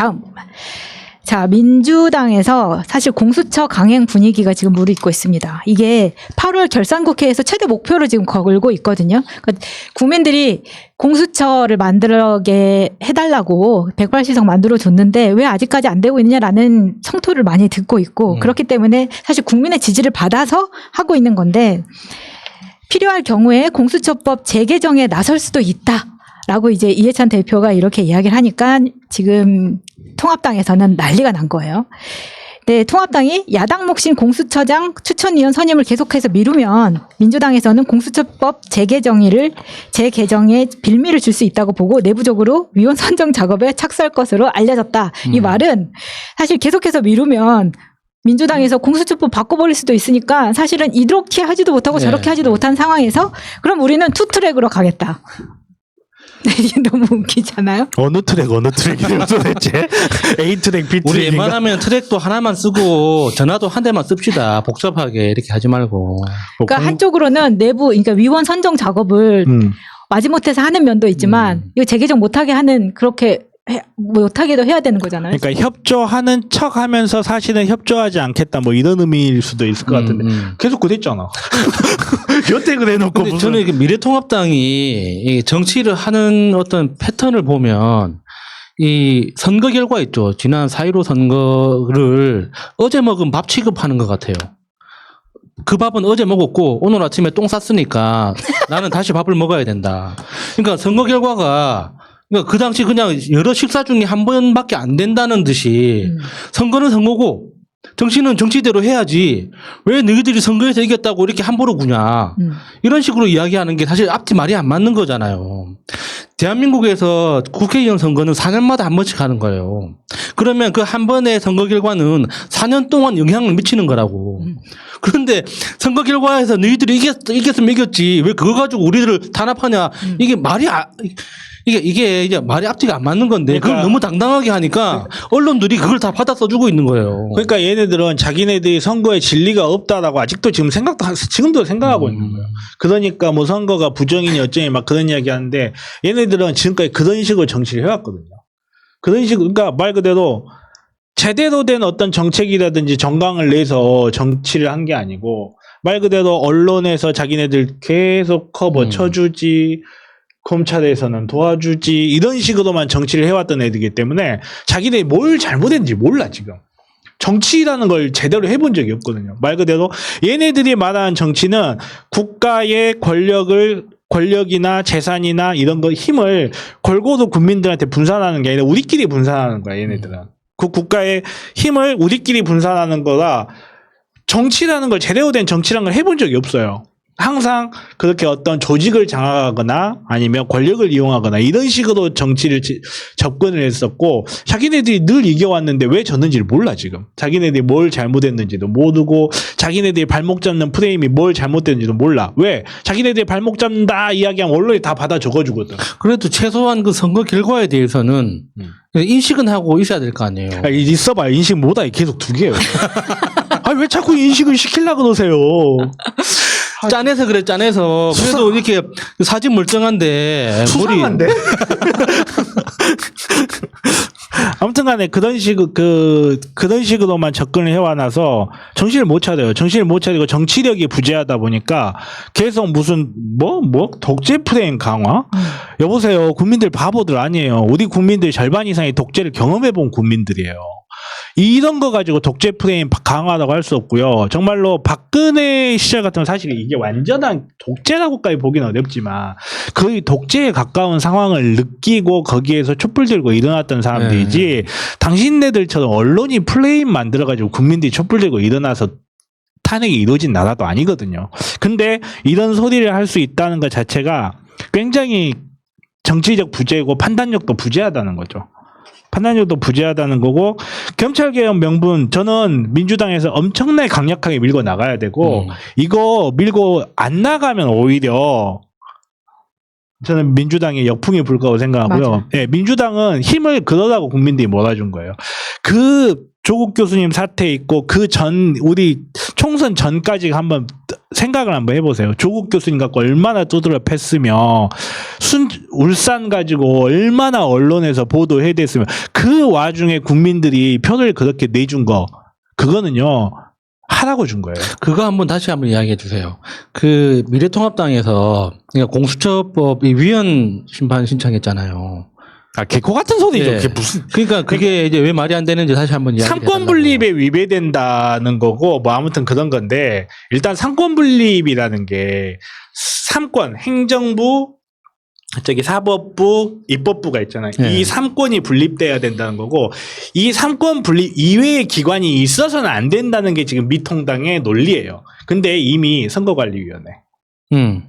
다음. 자, 민주당에서 사실 공수처 강행 분위기가 지금 무르익고 있습니다. 이게 8월 결산국회에서 최대 목표로 지금 걸고 있거든요. 그러니까 국민들이 공수처를 만들게 해달라고 180석 만들어줬는데 왜 아직까지 안 되고 있느냐라는 성토를 많이 듣고 있고 그렇기 때문에 사실 국민의 지지를 받아서 하고 있는 건데 필요할 경우에 공수처법 재개정에 나설 수도 있다. 라고 이제 이해찬 대표가 이렇게 이야기를 하니까 지금 통합당에서는 난리가 난 거예요. 네, 통합당이 야당 몫인 공수처장 추천위원 선임을 계속해서 미루면 민주당에서는 공수처법 재개정에 빌미를 줄 수 있다고 보고 내부적으로 위원 선정 작업에 착수할 것으로 알려졌다. 이 말은 사실 계속해서 미루면 민주당에서 공수처법 바꿔버릴 수도 있으니까 사실은 이렇게 하지도 못하고 저렇게 하지도 못한 상황에서 그럼 우리는 투트랙으로 가겠다. 이게 너무 웃기잖아요. 어느 트랙이에요 도대체? A 트랙, B 트랙. 우리 웬만하면 트랙도 하나만 쓰고 전화도 한 대만 씁시다. 복잡하게 이렇게 하지 말고. 그러니까 한쪽으로는 내부, 그러니까 위원 선정 작업을 마지못해서 하는 면도 있지만 이거 재개정 못하게 하는 그렇게 못하게도 해야 되는 거잖아요. 그러니까 협조하는 척하면서 사실은 협조하지 않겠다 뭐 이런 의미일 수도 있을 것 같은데 계속 그랬잖아. 여태 그래놓고 무슨. 저는 이게 미래통합당이 이 정치를 하는 어떤 패턴을 보면 이 선거 결과 있죠. 지난 4.15 선거를 어제 먹은 밥 취급하는 것 같아요. 그 밥은 어제 먹었고 오늘 아침에 똥 쌌으니까 나는 다시 밥을 먹어야 된다. 그러니까 선거 결과가 그러니까 그 당시 그냥 여러 식사 중에 한 번밖에 안 된다는 듯이 선거는 선거고 정치는 정치대로 해야지 왜 너희들이 선거에서 이겼다고 이렇게 함부로 구냐 이런 식으로 이야기하는 게 사실 앞뒤 말이 안 맞는 거잖아요. 대한민국에서 국회의원 선거는 4년마다 한 번씩 하는 거예요. 그러면 그 한 번의 선거 결과는 4년 동안 영향을 미치는 거라고. 그런데 선거 결과에서 너희들이 이겼으면 이겼지 왜 그거 가지고 우리들을 탄압하냐 이게 말이 이게 이제 말이 앞뒤가 안 맞는 건데 그걸 너무 당당하게 하니까 언론들이 그걸 다 받아 써주고 있는 거예요. 그러니까 얘네들은 자기네들이 선거에 진리가 없다라고 아직도 지금도 생각하고 있는 거예요. 그러니까 뭐 선거가 부정이니 어쩌니 막 그런 이야기 하는데 얘네들은 지금까지 그런 식으로 정치를 해왔거든요. 그런 식으로 그러니까 말 그대로 제대로 된 어떤 정책이라든지 정강을 내서 정치를 한 게 아니고 말 그대로 언론에서 자기네들 계속 커버 쳐주지 검찰에서는 도와주지 이런 식으로만 정치를 해왔던 애들이기 때문에 자기들이 뭘 잘못했는지 몰라 지금. 정치라는 걸 제대로 해본 적이 없거든요. 말 그대로 얘네들이 말하는 정치는 국가의 권력이나 재산이나 이런 거 힘을 골고루 국민들한테 분산하는 게 아니라 우리끼리 분산하는 거야 얘네들은. 그 국가의 힘을 우리끼리 분산하는 거라 정치라는 걸 제대로 된 정치라는 걸 해본 적이 없어요. 항상 그렇게 어떤 조직을 장악하거나 아니면 권력을 이용하거나 이런 식으로 정치를 접근을 했었고 자기네들이 늘 이겨왔는데 왜 졌는지를 몰라 지금. 자기네들이 뭘 잘못했는지도 모르고 자기네들이 발목 잡는 프레임이 뭘 잘못됐는지도 몰라. 왜? 자기네들이 발목 잡는다 이야기하면 언론이 다 받아 적어주거든. 그래도 최소한 그 선거 결과에 대해서는 인식은 하고 있어야 될 거 아니에요. 있어봐요. 인식 못하 계속 두 개예요. 아니 왜 자꾸 인식을 시키려고 그러세요. 짠해서 그래 짠해서 그래도 이렇게 사진 멀쩡한데 수상한데? 아무튼간에 그런 식으로만 접근을 해와놔서 정신을 못 차려요. 정신을 못 차리고 정치력이 부재하다 보니까 계속 무슨 독재 프레임 강화? 여보세요. 국민들 바보들 아니에요. 우리 국민들 절반 이상이 독재를 경험해본 국민들이에요. 이런 거 가지고 독재 프레임 강화라고 할 수 없고요. 정말로 박근혜 시절 같은 건 사실 이게 완전한 독재라고까지 보기는 어렵지만 거의 독재에 가까운 상황을 느끼고 거기에서 촛불 들고 일어났던 사람들이지 당신네들처럼 언론이 프레임 만들어가지고 국민들이 촛불 들고 일어나서 탄핵이 이루어진 나라도 아니거든요. 근데 이런 소리를 할 수 있다는 것 자체가 굉장히 정치적 부재고 판단력도 부재하다는 거죠. 판단력도 부재하다는 거고 검찰개혁 명분 저는 민주당에서 엄청나게 강력하게 밀고 나가야 되고 이거 밀고 안 나가면 오히려 저는 민주당의 역풍이 불 거라고 생각하고요. 네, 민주당은 힘을 그러라고 국민들이 몰아준 거예요. 그 조국 교수님 사태 있고 그 전 우리 총선 전까지 한번 생각을 한번 해보세요. 조국 교수님 갖고 얼마나 두드려 팼으며 울산 가지고 얼마나 언론에서 보도해 됐으면 그 와중에 국민들이 표를 그렇게 내준 거 그거는요 하라고 준 거예요. 그거 다시 한번 이야기해 주세요. 그 미래통합당에서 그러니까 공수처법이 위헌 심판 신청했잖아요. 아 개코 같은 소리죠. 예. 그게 무슨 그러니까 그게 이제 왜 말이 안 되는지 다시 한번 이야기해 달라고. 삼권 분립에 위배된다는 거고 뭐 아무튼 그런 건데 일단 삼권 분립이라는 게 삼권 행정부 저기 사법부 입법부가 있잖아요. 네. 이 삼권이 분립돼야 된다는 거고 이 삼권 분립 이외의 기관이 있어서는 안 된다는 게 지금 미통당의 논리예요. 근데 이미 선거관리위원회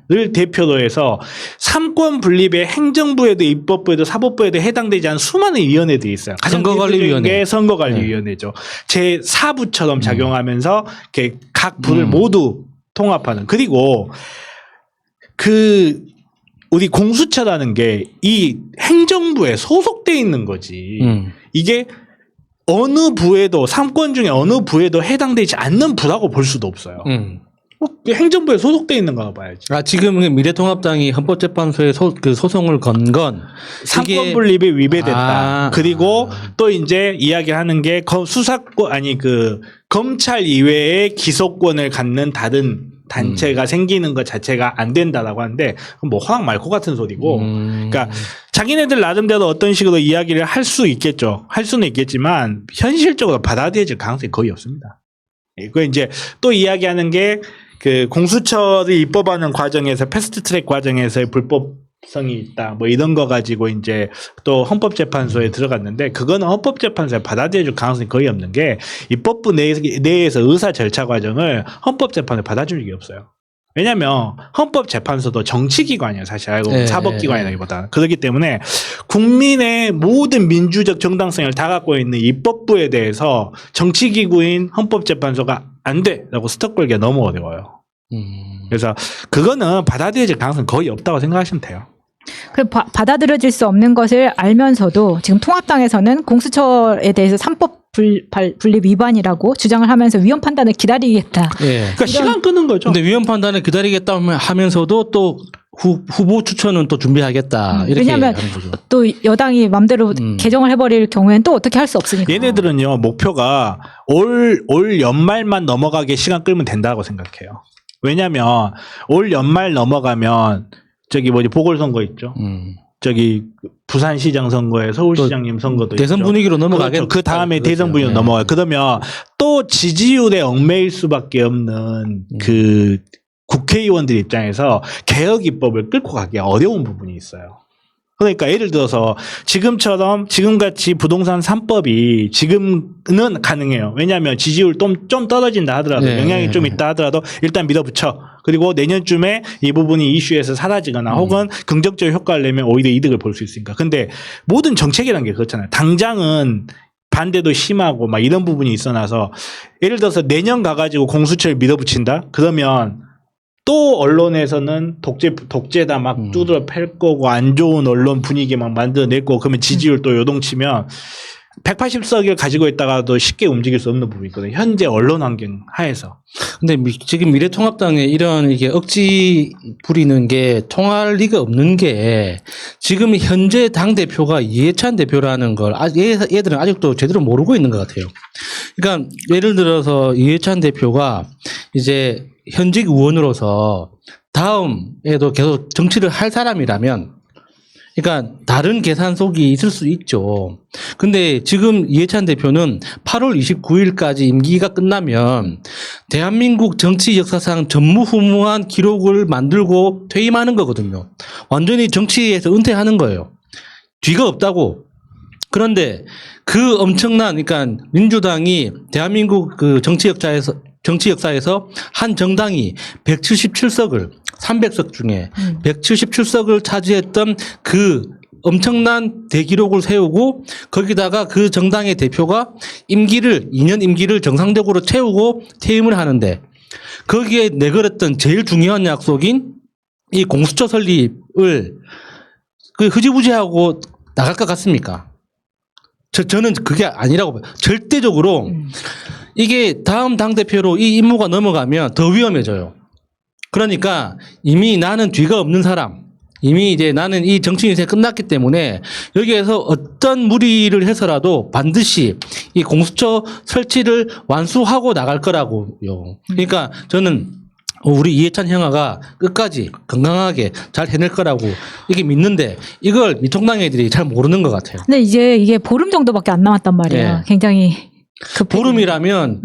를 대표로 해서 삼권 분립에 행정부에도 입법부에도 사법부에도 해당되지 않은 수많은 위원회들이 있어요. 가장 선거관리위원회. 대표적인 게 선거관리위원회죠. 제 4부처럼 작용하면서 이렇게 각 부를 모두 통합하는. 그리고 그 우리 공수처라는 게 이 행정부에 소속돼 있는 거지. 이게 어느 부에도 삼권 중에 어느 부에도 해당되지 않는 부라고 볼 수도 없어요. 행정부에 소속돼 있는 거 봐야지. 아, 지금 미래통합당이 헌법재판소에 소송을 건 건 삼권 분립에 위배됐다. 아. 그리고 또 이제 이야기하는 게 수사권 아니 그 검찰 이외의 기소권을 갖는 다른 단체가 생기는 것 자체가 안 된다라고 하는데 뭐 허락 말고 같은 소리고. 그러니까 자기네들 나름대로 어떤 식으로 이야기를 할 수 있겠죠. 할 수는 있겠지만 현실적으로 받아들여질 가능성이 거의 없습니다. 그 이제 또 이야기하는 게 그 공수처를 입법하는 과정에서 패스트트랙 과정에서의 불법성이 있다 뭐 이런 거 가지고 이제 또 헌법재판소에 들어갔는데 그거는 헌법재판소에 받아들여줄 가능성이 거의 없는 게 입법부 내에서 의사 절차 과정을 헌법재판에 받아줄 일이 없어요. 왜냐하면 헌법재판소도 정치기관이에요. 사실 알고 보면 사법기관이라기보다. 그렇기 때문에 국민의 모든 민주적 정당성을 다 갖고 있는 입법부에 대해서 정치기구인 헌법재판소가 안 돼라고 스톱 걸기가 너무 어려워요. 그래서 그거는 받아들여질 가능성이 거의 없다고 생각하시면 돼요. 그 받아들여질 수 없는 것을 알면서도 지금 통합당에서는 공수처에 대해서 삼법 분립 위반이라고 주장을 하면서 위헌 판단을 기다리겠다. 예. 그러니까 시간 끄는 거죠. 근데 위헌 판단을 기다리겠다 하면서도 또 후보 추천은 또 준비하겠다. 이렇게 왜냐하면 하는 거죠. 또 여당이 마음대로 개정을 해버릴 경우에는 또 어떻게 할 수 없으니까. 얘네들은요 목표가 올 연말만 넘어가게 시간 끌면 된다고 생각해요. 왜냐하면 올 연말 넘어가면 저기 보궐선거 있죠. 저기 부산시장 선거에 서울시장님 선거도 대선 있죠. 분위기로 넘어가겠죠. 그렇죠. 그 다음에 그렇죠. 대선 분위기로 넘어가요. 그러면 또 지지율에 얽매일 수밖에 없는 그 국회의원들 입장에서 개혁 입법을 끌고 가기 어려운 부분이 있어요. 그러니까 예를 들어서 지금같이 부동산 3법이 지금은 가능해요. 왜냐하면 지지율 좀 떨어진다 하더라도 영향이 좀 있다 하더라도 일단 밀어붙여. 그리고 내년쯤에 이 부분이 이슈에서 사라지거나 혹은 긍정적 효과를 내면 오히려 이득을 볼 수 있으니까. 근데 모든 정책이라는 게 그렇잖아요. 당장은 반대도 심하고 막 이런 부분이 있어놔서 예를 들어서 내년 가가지고 공수처를 밀어붙인다? 그러면 또 언론에서는 독재다 막 두드려 팰 거고 안 좋은 언론 분위기 막 만들어낼 거고 그러면 지지율 또 요동치면 180석을 가지고 있다가도 쉽게 움직일 수 없는 부분이 있거든요. 현재 언론 환경 하에서. 근데 지금 미래통합당에 이런 이게 억지 부리는 게 통할 리가 없는 게 지금 현재 당 대표가 이해찬 대표라는 걸 얘들은 아직도 제대로 모르고 있는 것 같아요. 그러니까 예를 들어서 이해찬 대표가 이제 현직 의원으로서 다음에도 계속 정치를 할 사람이라면 그러니까 다른 계산속이 있을 수 있죠. 근데 지금 이해찬 대표는 8월 29일까지 임기가 끝나면 대한민국 정치 역사상 전무후무한 기록을 만들고 퇴임하는 거거든요. 완전히 정치에서 은퇴하는 거예요. 뒤가 없다고. 그런데 그 엄청난 그러니까 민주당이 대한민국 그 정치 역사에서 한 정당이 177석을 300석 중에 177석을 차지했던 그 엄청난 대기록을 세우고 거기다가 그 정당의 대표가 2년 임기를 정상적으로 채우고 퇴임을 하는데 거기에 내걸었던 제일 중요한 약속인 이 공수처 설립을 그 흐지부지하고 나갈 것 같습니까? 저는 그게 아니라고 봐요. 절대적으로 이게 다음 당대표로 이 임무가 넘어가면 더 위험해져요. 그러니까 이미 나는 뒤가 없는 사람, 이미 이제 나는 이 정치 인생 끝났기 때문에 여기에서 어떤 무리를 해서라도 반드시 이 공수처 설치를 완수하고 나갈 거라고요. 그러니까 저는 우리 이해찬 형아가 끝까지 건강하게 잘 해낼 거라고 이게 믿는데 이걸 미통당 애들이 잘 모르는 것 같아요. 근데 이제 이게 보름 정도밖에 안 남았단 말이에요. 네. 굉장히 보름이라면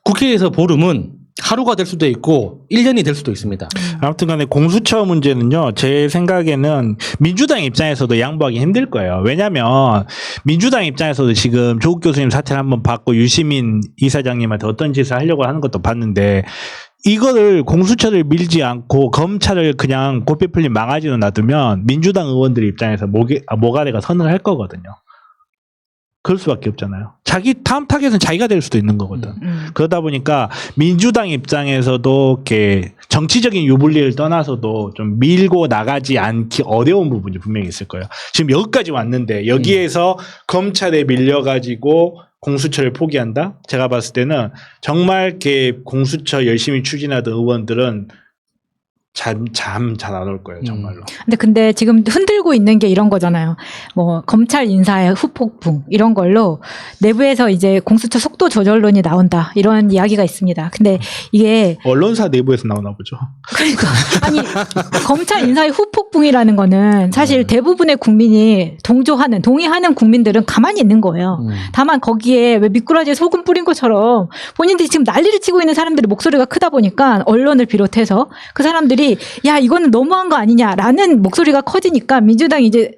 국회에서 보름은 하루가 될 수도 있고 1년이 될 수도 있습니다. 아무튼 간에 공수처 문제는요, 제 생각에는 민주당 입장에서도 양보하기 힘들 거예요. 왜냐면 민주당 입장에서도 지금 조국 교수님 사퇴를 한번 받고 유시민 이사장님한테 어떤 짓을 하려고 하는 것도 봤는데 이거를 공수처를 밀지 않고 검찰을 그냥 고삐 풀린 망아지로 놔두면 민주당 의원들 입장에서 모가래가 선을 할 거거든요. 그럴 수밖에 없잖아요. 자기 다음 타겟은 자기가 될 수도 있는 거거든. 그러다 보니까 민주당 입장에서도 이렇게 정치적인 유불리를 떠나서도 좀 밀고 나가지 않기 어려운 부분이 분명히 있을 거예요. 지금 여기까지 왔는데 여기에서 검찰에 밀려가지고 공수처를 포기한다? 제가 봤을 때는 정말 이렇게 공수처 열심히 추진하던 의원들은 잠 잘 안 올 거예요, 정말로. 근데 지금 흔들고 있는 게 이런 거잖아요. 뭐 검찰 인사의 후폭풍 이런 걸로 내부에서 이제 공수처 속도 조절론이 나온다 이런 이야기가 있습니다. 근데 이게 언론사 내부에서 나오나 보죠. 그러니까 아니 검찰 인사의 후폭풍이라는 거는 사실 대부분의 국민이 동의하는 국민들은 가만히 있는 거예요. 다만 거기에 왜 미꾸라지에 소금 뿌린 것처럼 본인들이 지금 난리를 치고 있는 사람들의 목소리가 크다 보니까 언론을 비롯해서 그 사람들이 야 이거는 너무한 거 아니냐라는 목소리가 커지니까 민주당이 이제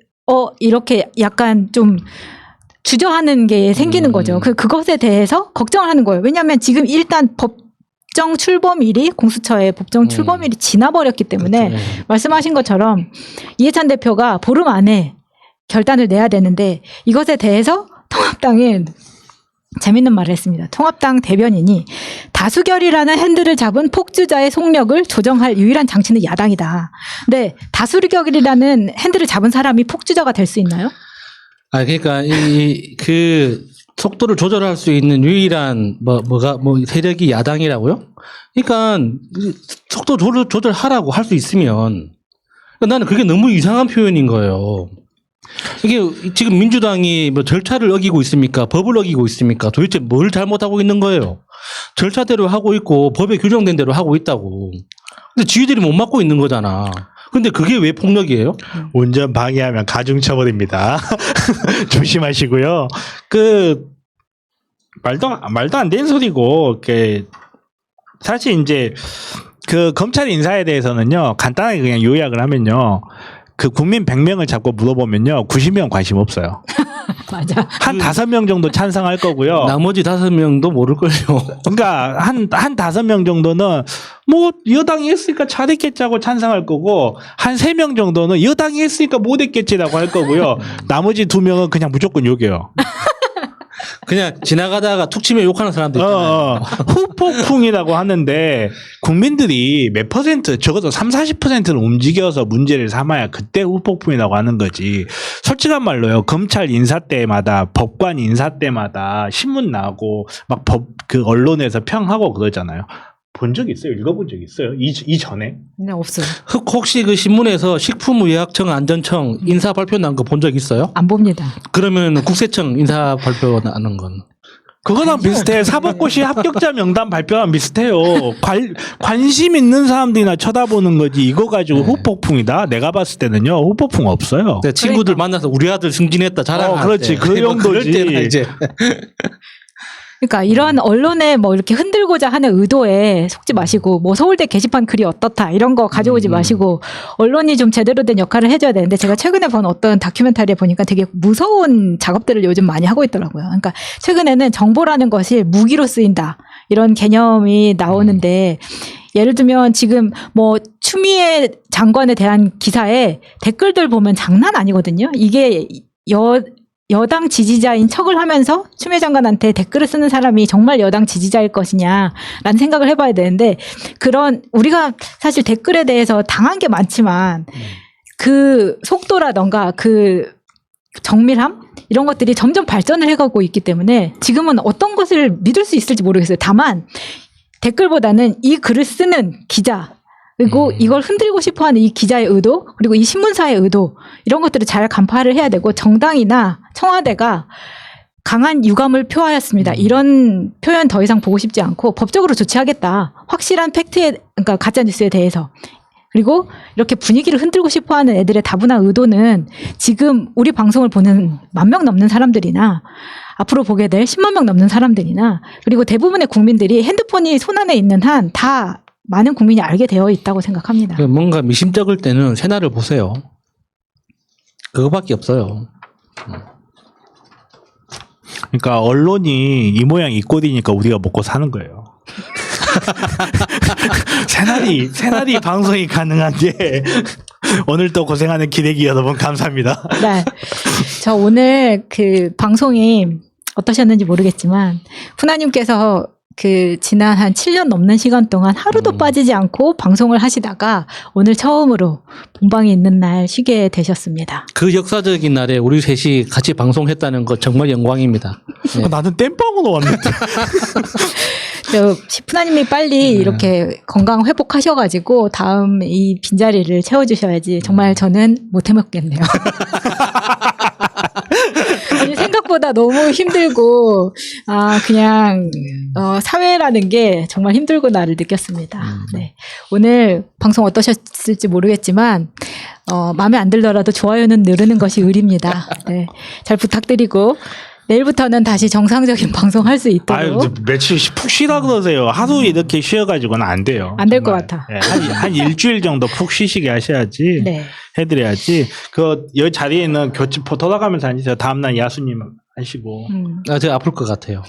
이렇게 약간 좀 주저하는 게 생기는 거죠. 그것에 대해서 걱정을 하는 거예요. 왜냐하면 지금 일단 법정 출범일이 공수처의 법정 출범일이 지나버렸기 때문에 그렇죠. 말씀하신 것처럼 이해찬 대표가 보름 안에 결단을 내야 되는데 이것에 대해서 통합당은 재밌는 말을 했습니다. 통합당 대변인이 다수결이라는 핸들을 잡은 폭주자의 속력을 조정할 유일한 장치는 야당이다. 근데 다수결이라는 핸들을 잡은 사람이 폭주자가 될 수 있나요? 그러니까 그 속도를 조절할 수 있는 유일한 세력이 야당이라고요? 그러니까 속도 조절하라고 할 수 있으면 나는 그게 너무 이상한 표현인 거예요. 이게 지금 민주당이 뭐 절차를 어기고 있습니까? 법을 어기고 있습니까? 도대체 뭘 잘못하고 있는 거예요? 절차대로 하고 있고 법에 규정된 대로 하고 있다고. 근데 지휘들이 못 맡고 있는 거잖아. 근데 그게 왜 폭력이에요? 운전 방해하면 가중처벌입니다. 조심하시고요. 말도 안 되는 소리고, 사실 이제 그 검찰 인사에 대해서는요, 간단하게 그냥 요약을 하면요. 그 국민 100명을 잡고 물어보면요. 90명 관심 없어요. 맞아. 한 5명 정도 찬성할 거고요. 나머지 5명도 모를걸요. 그러니까 한 5명 정도는 뭐 여당이 했으니까 잘했겠지라고 찬성할 거고 한 3명 정도는 여당이 했으니까 못했겠지라고 할 거고요. 나머지 2명은 그냥 무조건 욕해요. 그냥 지나가다가 툭 치면 욕하는 사람도 있잖아요. 후폭풍이라고 하는데 국민들이 몇 퍼센트 적어도 30-40%는 움직여서 문제를 삼아야 그때 후폭풍이라고 하는 거지. 솔직한 말로요. 검찰 인사 때마다 법관 인사 때마다 신문 나고 막 언론에서 평하고 그러잖아요. 본 적 있어요? 읽어본 적 있어요? 이전에? 네, 없어요. 혹시 그 신문에서 식품의약청 안전청 인사 발표 난 거 본 적 있어요? 안 봅니다. 그러면 국세청 인사 발표 나는 건? 그거랑 비슷해. 사법고시 합격자 명단 발표랑 비슷해요. 관심 있는 사람들이나 쳐다보는 거지. 이거 가지고 후폭풍이다. 내가 봤을 때는요. 후폭풍 없어요. 네, 친구들 만나서 우리 아들 승진했다 자랑할 그렇지. 때. 그 정도지. 그럴 때나 이제. 그러니까 이런 언론에 뭐 이렇게 흔들고자 하는 의도에 속지 마시고 뭐 서울대 게시판 글이 어떻다 이런 거 가져오지 마시고 언론이 좀 제대로 된 역할을 해줘야 되는데 제가 최근에 본 어떤 다큐멘터리에 보니까 되게 무서운 작업들을 요즘 많이 하고 있더라고요. 그러니까 최근에는 정보라는 것이 무기로 쓰인다 이런 개념이 나오는데 예를 들면 지금 뭐 추미애 장관에 대한 기사에 댓글들 보면 장난 아니거든요. 이게 여당 지지자인 척을 하면서 추미애 장관한테 댓글을 쓰는 사람이 정말 여당 지지자일 것이냐라는 생각을 해봐야 되는데 우리가 사실 댓글에 대해서 당한 게 많지만 그 속도라던가 그 정밀함 이런 것들이 점점 발전을 해가고 있기 때문에 지금은 어떤 것을 믿을 수 있을지 모르겠어요. 다만 댓글보다는 이 글을 쓰는 기자 그리고 이걸 흔들고 싶어하는 이 기자의 의도 그리고 이 신문사의 의도 이런 것들을 잘 간파를 해야 되고 정당이나 청와대가 강한 유감을 표하였습니다. 이런 표현 더 이상 보고 싶지 않고 법적으로 조치하겠다. 확실한 팩트에 그러니까 가짜 뉴스에 대해서 그리고 이렇게 분위기를 흔들고 싶어하는 애들의 다분한 의도는 지금 우리 방송을 보는 10,000명 넘는 사람들이나 앞으로 보게 될 10만 명 넘는 사람들이나 그리고 대부분의 국민들이 핸드폰이 손안에 있는 한 다 많은 국민이 알게 되어 있다고 생각합니다. 뭔가 미심쩍을 때는 새날을 보세요. 그거밖에 없어요. 그러니까 언론이 이 모양 이 꼴이니까 우리가 먹고 사는 거예요. 새날이 방송이 가능한 게 오늘도 고생하는 기레기 여러분 감사합니다. 네. 저 오늘 그 방송이 어떠셨는지 모르겠지만 푸나님께서 그 지난 한 7년 넘는 시간 동안 하루도 빠지지 않고 방송을 하시다가 오늘 처음으로 본방이 있는 날 쉬게 되셨습니다. 그 역사적인 날에 우리 셋이 같이 방송했다는 거 정말 영광입니다. 네. 나는 땜빵으로 왔는데. 푸나님이 빨리 이렇게 건강 회복하셔가지고 다음 이 빈자리를 채워주셔야지 정말 저는 못 해먹겠네요. 아니, 생각보다 너무 힘들고 그냥 사회라는 게 정말 힘들구나를 느꼈습니다. 네. 오늘 방송 어떠셨을지 모르겠지만 마음에 안 들더라도 좋아요는 누르는 것이 의리입니다. 네. 잘 부탁드리고 내일부터는 다시 정상적인 방송할 수 있도록. 아유, 며칠 푹 쉬라 그러세요. 하루 이렇게 쉬어가지고는 안 돼요. 안 될 것 같아. 네, 한 일주일 정도 푹 쉬시게 하셔야지. 네. 해드려야지. 여기 자리에 있는 교집포 돌아가면서 앉으세요. 다음날 야수님 하시고. 제가 아플 것 같아요.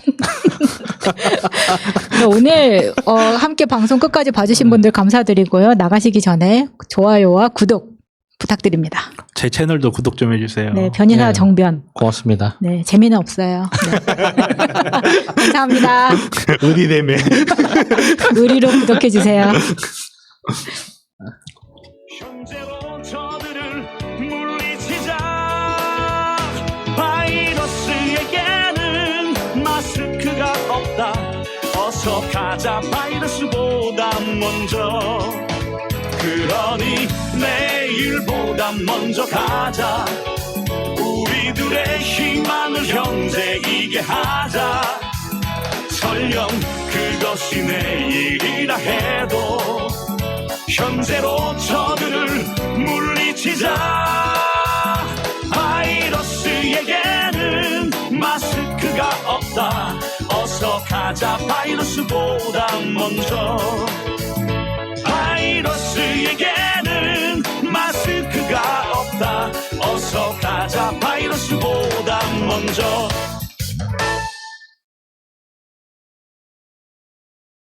오늘 함께 방송 끝까지 봐주신 분들 감사드리고요. 나가시기 전에 좋아요와 구독 부탁드립니다. 제 채널도 구독 좀 해주세요. 네, 변희사 네. 정변. 고맙습니다. 네, 재미는 없어요. 네. 감사합니다. 의리되매. 의리로 구독해 주세요. 현재로 저들을 물리치자. 바이러스에게는 마스크가 없다. 어서 가자 바이러스보다 먼저. 그러니 내일보다 먼저 가자. 우리들의 희망을 형제이게 하자. 설령 그것이 내일이라 해도 현재로 저들을 물리치자. 바이러스에게는 마스크가 없다. 어서 가자 바이러스보다 먼저. 바이러스에게는 마스크가 없다. 어서 가자 바이러스보다 먼저.